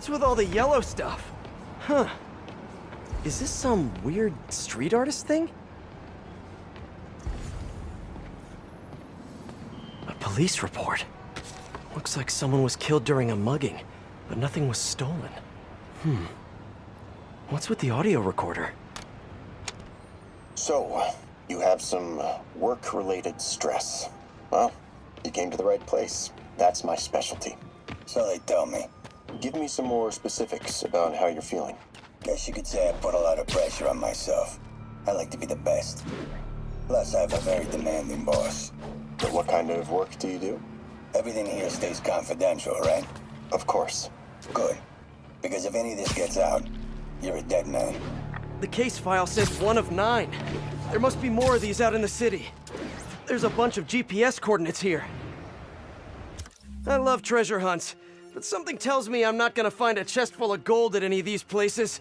What's with all the yellow stuff? Huh. Is this some weird street artist thing? A police report. Looks like someone was killed during a mugging, but nothing was stolen. What's with the audio recorder? So, you have some work-related stress. Well, you came to the right place. That's my specialty. So they tell me. Give me some more specifics about how you're feeling. Guess you could say I put a lot of pressure on myself. I like to be the best. Plus, I have a very demanding boss. But what kind of work do you do? Everything here stays confidential, right? Of course. Good. Because if any of this gets out, you're a dead man. The case file says 1 of 9. There must be more of these out in the city. There's a bunch of GPS coordinates here. I love treasure hunts, but something tells me I'm not gonna find a chest full of gold at any of these places.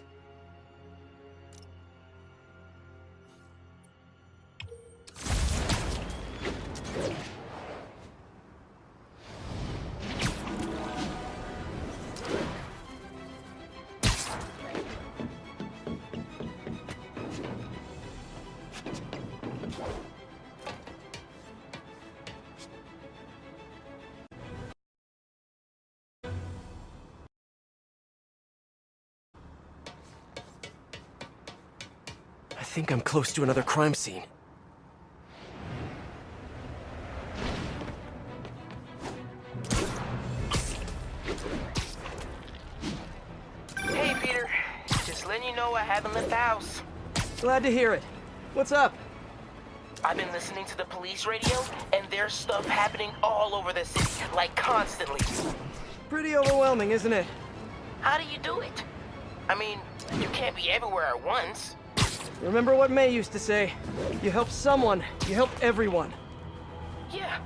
I think I'm close to another crime scene. Hey, Peter. Just letting you know I haven't left the house. Glad to hear it. What's up? I've been listening to the police radio, and there's stuff happening all over the city, like constantly. Pretty overwhelming, isn't it? How do you do it? I mean, you can't be everywhere at once. Remember what May used to say? You help someone, you help everyone. Yeah,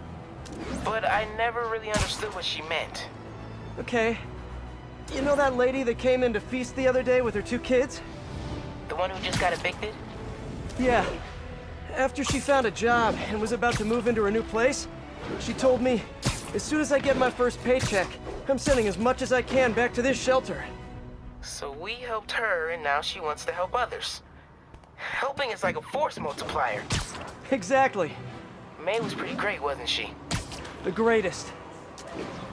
but I never really understood what she meant. Okay. You know that lady that came in to feast the other day with her 2 kids? The one who just got evicted? Yeah. After she found a job and was about to move into her new place, she told me, as soon as I get my first paycheck, I'm sending as much as I can back to this shelter. So we helped her, and now she wants to help others. Helping is like a force multiplier. Exactly. May was pretty great, wasn't she? The greatest.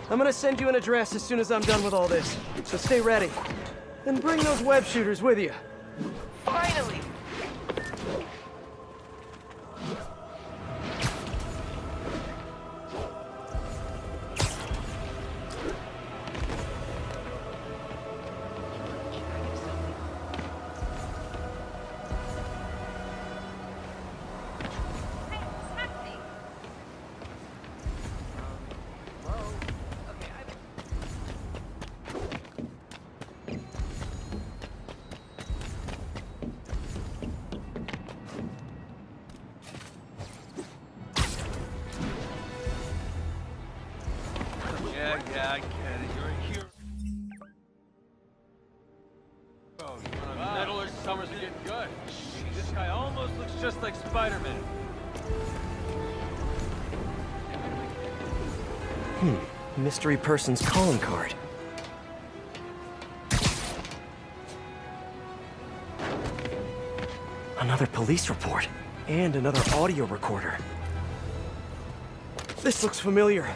I'm gonna send you an address as soon as I'm done with all this, so stay ready. And bring those web shooters with you. Finally! Yeah, I get it. You're a hero. Oh, you want a medal or Summers are getting good. This guy almost looks just like Spider-Man. Mystery person's calling card. Another police report. And another audio recorder. This looks familiar.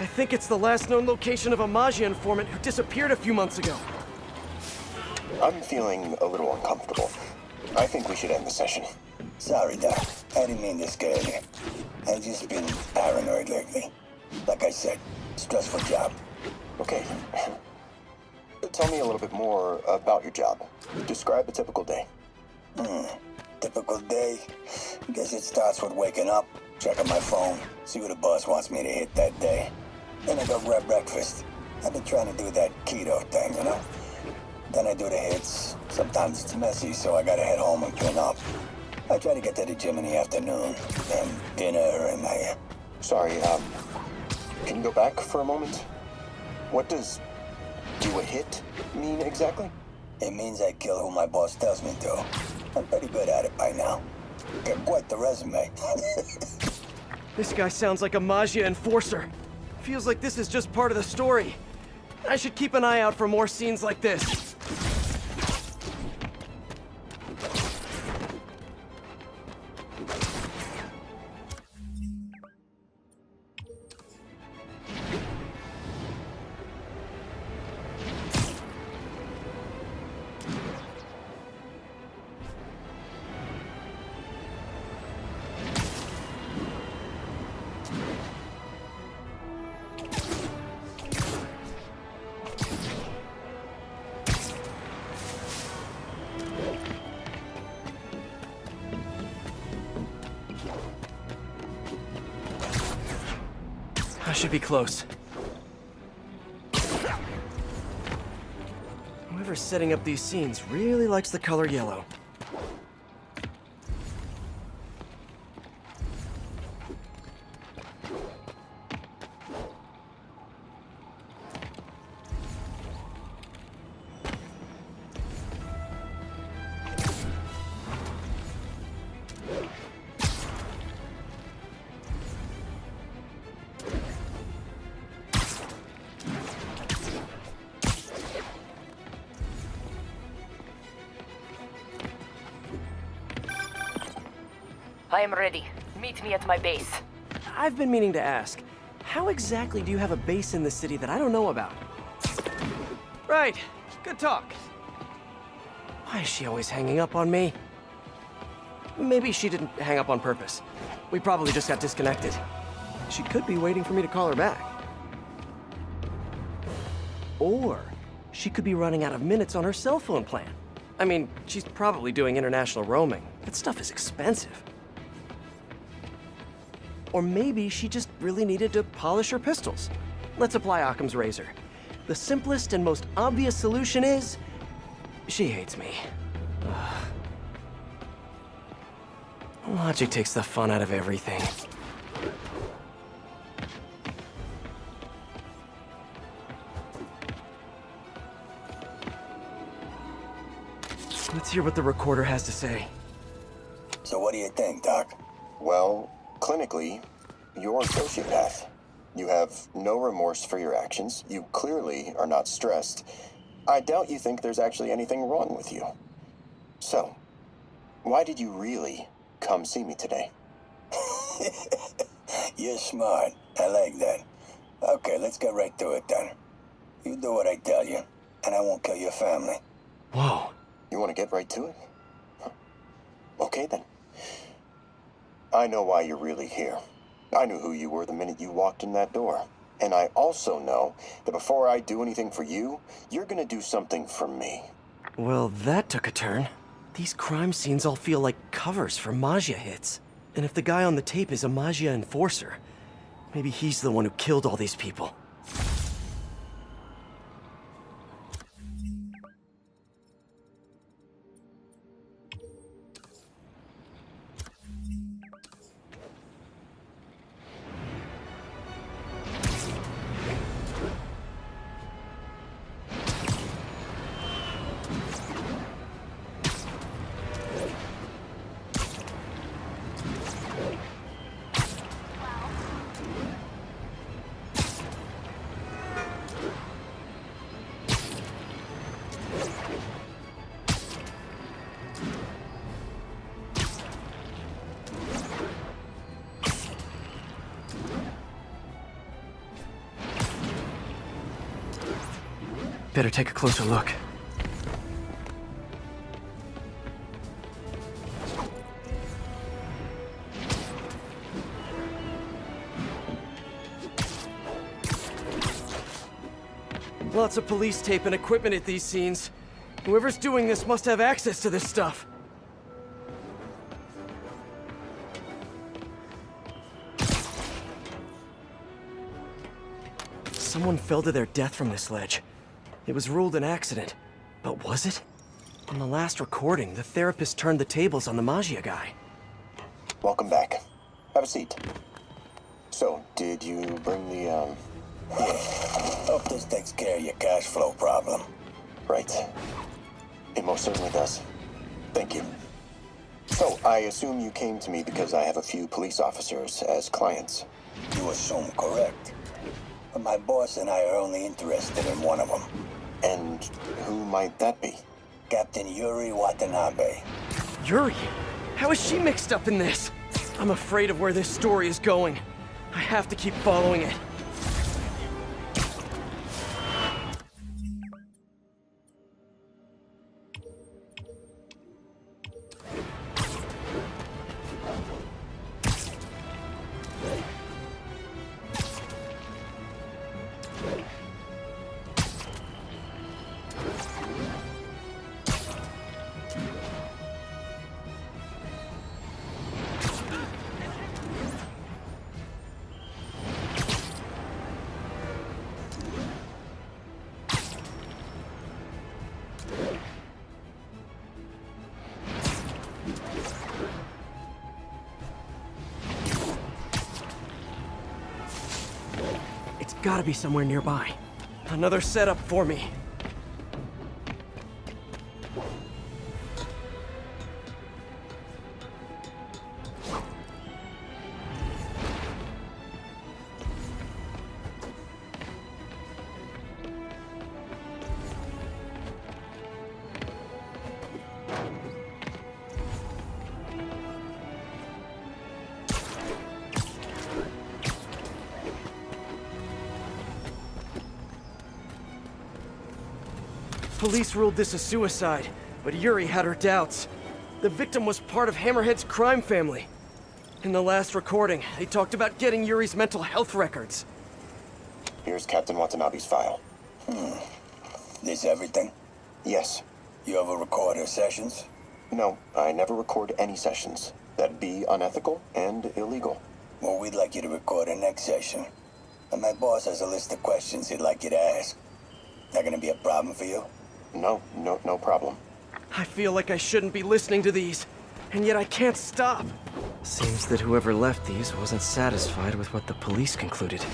I think it's the last known location of a Maggia informant who disappeared a few months ago. I'm feeling a little uncomfortable. I think we should end the session. Sorry, Doc. I didn't mean to scare you. I've just been paranoid lately. Like I said, stressful job. Okay. Tell me a little bit more about your job. Describe a typical day. Typical day? Guess it starts with waking up, checking my phone, see what the boss wants me to hit that day. Then I go grab breakfast. I've been trying to do that keto thing, you know? Then I do the hits. Sometimes it's messy, so I gotta head home and clean up. I try to get to the gym in the afternoon, then dinner, and Sorry, can you go back for a moment? What does do a hit mean exactly? It means I kill who my boss tells me to. I'm pretty good at it by now. Got quite the resume. This guy sounds like a Maggia enforcer. Feels like this is just part of the story. I should keep an eye out for more scenes like this. I should be close. Whoever's setting up these scenes really likes the color yellow. I am ready. Meet me at my base. I've been meaning to ask, how exactly do you have a base in the city that I don't know about? Right. Good talk. Why is she always hanging up on me? Maybe she didn't hang up on purpose. We probably just got disconnected. She could be waiting for me to call her back. Or she could be running out of minutes on her cell phone plan. I mean, she's probably doing international roaming. That stuff is expensive. Or maybe she just really needed to polish her pistols. Let's apply Occam's razor. The simplest and most obvious solution is... she hates me. Ugh. Logic takes the fun out of everything. Let's hear what the recorder has to say. So what do you think, Doc? Well, clinically, you're a sociopath. You have no remorse for your actions. You clearly are not stressed. I doubt you think there's actually anything wrong with you. So, why did you really come see me today? You're smart. I like that. Okay, let's get right to it then. You do what I tell you, and I won't kill your family. Whoa. You want to get right to it? Huh. Okay then. I know why you're really here. I knew who you were the minute you walked in that door. And I also know that before I do anything for you, you're gonna do something for me. Well, that took a turn. These crime scenes all feel like covers for Maggia hits. And if the guy on the tape is a Maggia enforcer, maybe he's the one who killed all these people. Better take a closer look. Lots of police tape and equipment at these scenes. Whoever's doing this must have access to this stuff. Someone fell to their death from this ledge. It was ruled an accident. But was it? On the last recording, the therapist turned the tables on the Maggia guy. Welcome back. Have a seat. So, did you bring the, Yeah. Hope this takes care of your cash flow problem. Right. It most certainly does. Thank you. So, I assume you came to me because I have a few police officers as clients. You assume correct. but my boss and I are only interested in one of them. And who might that be? Captain Yuri Watanabe. Yuri? How is she mixed up in this? I'm afraid of where this story is going. I have to keep following it. It's gotta be somewhere nearby. Another setup for me. Police ruled this a suicide, but Yuri had her doubts. The victim was part of Hammerhead's crime family. In the last recording, they talked about getting Yuri's mental health records. Here's Captain Watanabe's file. This everything? Yes. You ever record her sessions? No, I never record any sessions. That'd be unethical and illegal. Well, we'd like you to record her next session. And my boss has a list of questions he'd like you to ask. That gonna be a problem for you? No problem. I feel like I shouldn't be listening to these, and yet I can't stop. Seems that whoever left these wasn't satisfied with what the police concluded.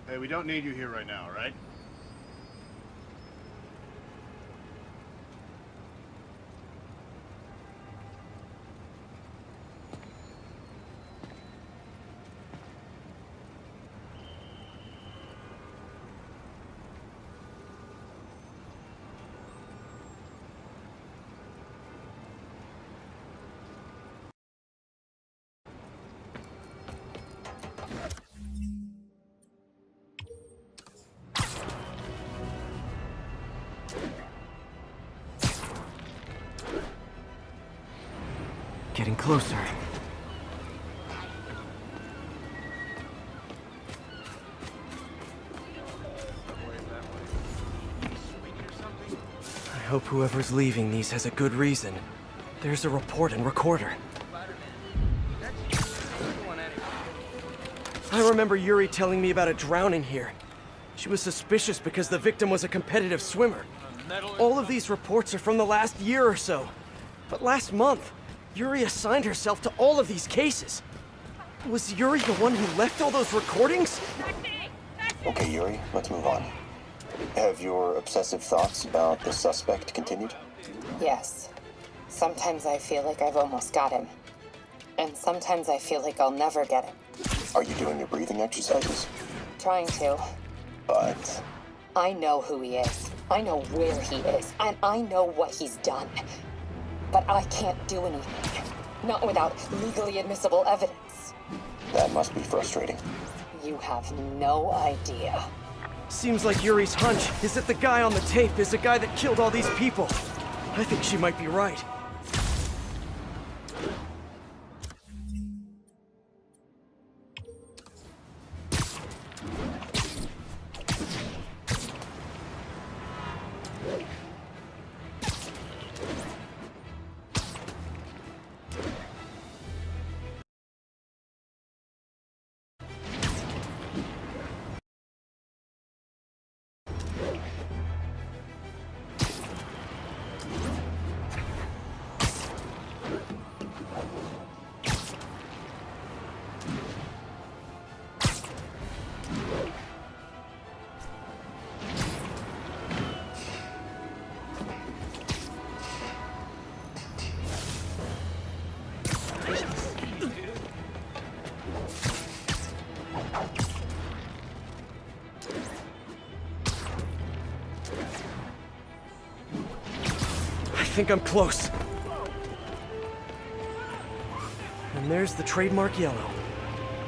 Hey, we don't need you here right now, right? Getting closer. I hope whoever's leaving these has a good reason. There's a report and recorder. I remember Yuri telling me about a drowning here. She was suspicious because the victim was a competitive swimmer. All of these reports are from the last year or so. But last month, Yuri assigned herself to all of these cases. Was Yuri the one who left all those recordings? Okay, Yuri, let's move on. Have your obsessive thoughts about the suspect continued? Yes. Sometimes I feel like I've almost got him. And sometimes I feel like I'll never get him. Are you doing your breathing exercises? Trying to. But I know who he is. I know where he is. And I know what he's done. But I can't do anything. Not without legally admissible evidence. that must be frustrating. You have no idea. Seems like Yuri's hunch is that the guy on the tape is the guy that killed all these people. I think she might be right. I think I'm close. And there's the trademark yellow.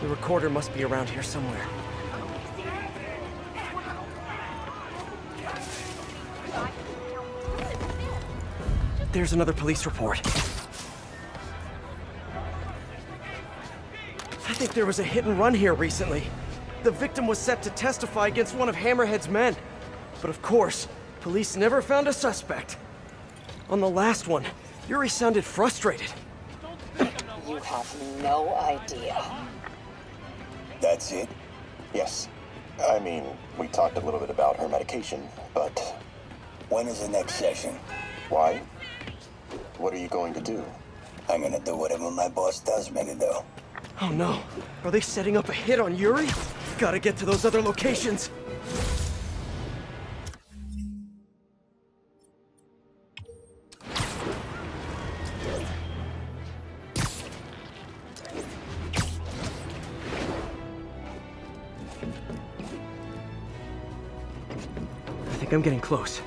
The recorder must be around here somewhere. There's another police report. I think there was a hit and run here recently. The victim was set to testify against one of Hammerhead's men. But of course, police never found a suspect. On the last one, Yuri sounded frustrated. You have no idea. That's it? Yes. I mean, we talked a little bit about her medication, but When is the next session? why? What are you going to do? I'm gonna do whatever my boss tells me to do. Oh no, are they setting up a hit on Yuri? Gotta get to those other locations. I think I'm getting close.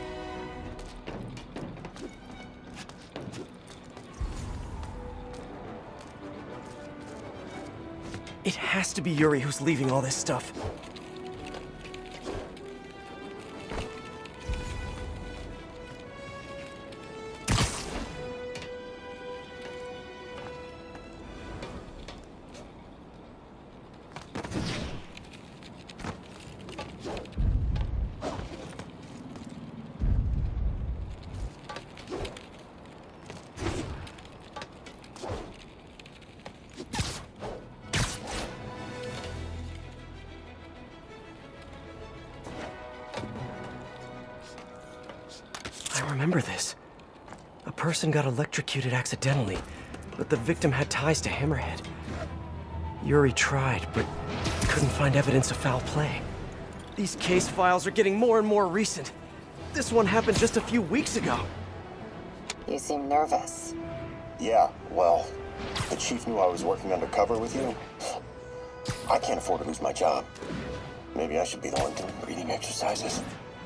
It has to be Yuri who's leaving all this stuff. I remember this. A person got electrocuted accidentally, but the victim had ties to Hammerhead. Yuri tried, but couldn't find evidence of foul play. These case files are getting more and more recent. This one happened just a few weeks ago. You seem nervous. Yeah, well, the chief knew I was working undercover with you. I can't afford to lose my job. Maybe I should be the one doing breathing exercises.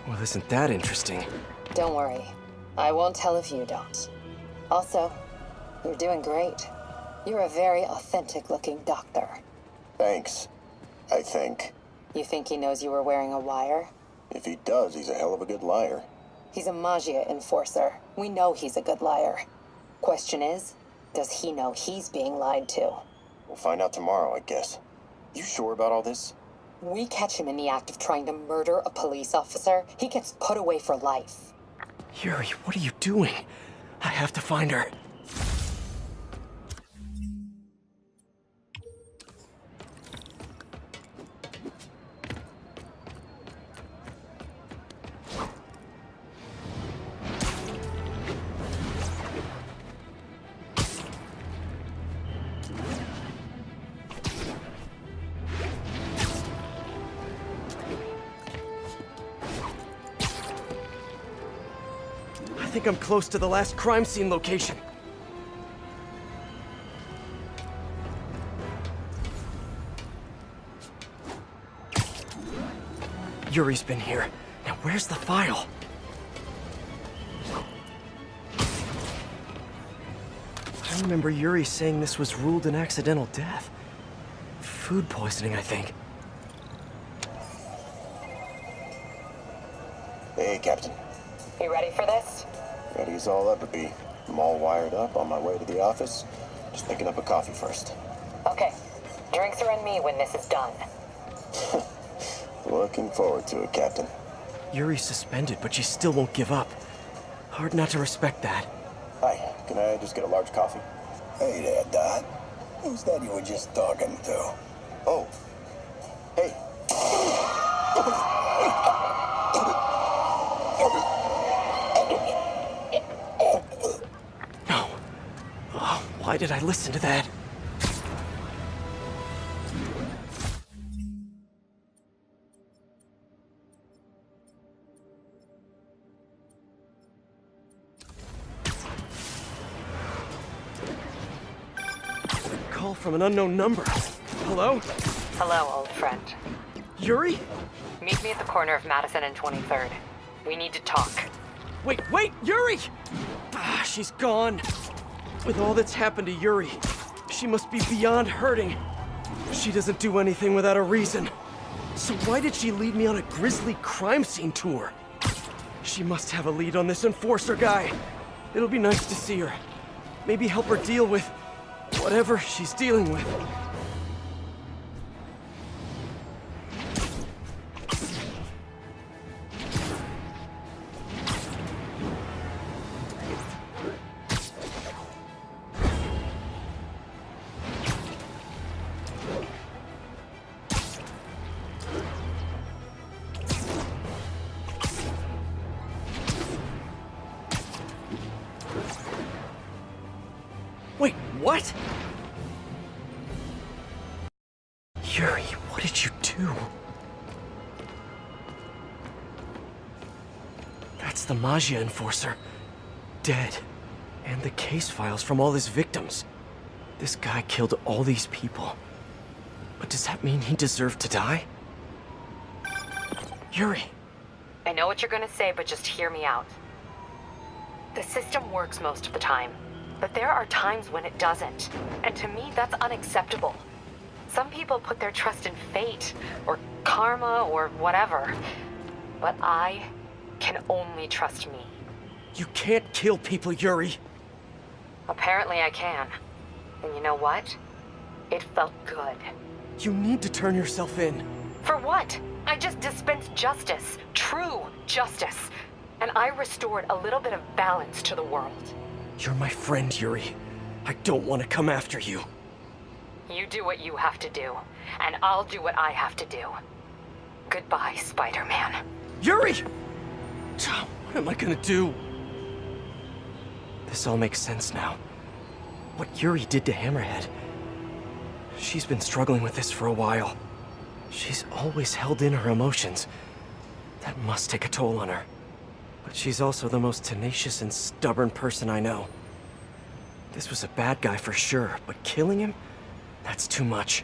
Well, isn't that interesting? Don't worry. I won't tell if you don't. Also, you're doing great. You're a very authentic-looking doctor. Thanks, I think. You think he knows you were wearing a wire? If he does, he's a hell of a good liar. He's a Magia enforcer. We know he's a good liar. Question is, does he know he's being lied to? We'll find out tomorrow, I guess. You sure about all this? We catch him in the act of trying to murder a police officer, he gets put away for life. Yuri, what are you doing? I have to find her. I think I'm close to the last crime scene location. Yuri's been here. Now where's the file? I remember Yuri saying this was ruled an accidental death. Food poisoning, I think. Hey, Captain. You ready for this? Ready as I'll ever be. I'm all wired up on my way to the office. Just picking up a coffee first. Okay. Drinks are on me when this is done. Looking forward to it, Captain. Yuri's suspended, but she still won't give up. Hard not to respect that. Hi, can I just get a large coffee? Hey there, Dot. Who's that you were just talking to? Oh. Hey. No. Oh, why did I listen to that? Call from an unknown number. Hello? Hello, old friend. Yuri? Meet me at the corner of Madison and 23rd. We need to talk. Wait, Yuri! Ah, she's gone. With all that's happened to Yuri, she must be beyond hurting. She doesn't do anything without a reason. So why did she lead me on a grisly crime scene tour? She must have a lead on this enforcer guy. It'll be nice to see her. Maybe help her deal with whatever she's dealing with. Wait, what? Yuri, what did you do? That's the Magia enforcer. Dead. And the case files from all his victims. This guy killed all these people. But does that mean he deserved to die? Yuri. I know what you're gonna say, but just hear me out. The system works most of the time, but there are times when it doesn't. And to me, that's unacceptable. Some people put their trust in fate, or karma, or whatever. But I can only trust me. You can't kill people, Yuri. Apparently I can. And you know what? It felt good. You need to turn yourself in. For what? I just dispensed justice. True justice. And I restored a little bit of balance to the world. You're my friend, Yuri. I don't want to come after you. You do what you have to do, and I'll do what I have to do. Goodbye, Spider-Man. Yuri! What am I gonna do? This all makes sense now. What Yuri did to Hammerhead. She's been struggling with this for a while. She's always held in her emotions. That must take a toll on her. But she's also the most tenacious and stubborn person I know. This was a bad guy for sure, but killing him? That's too much.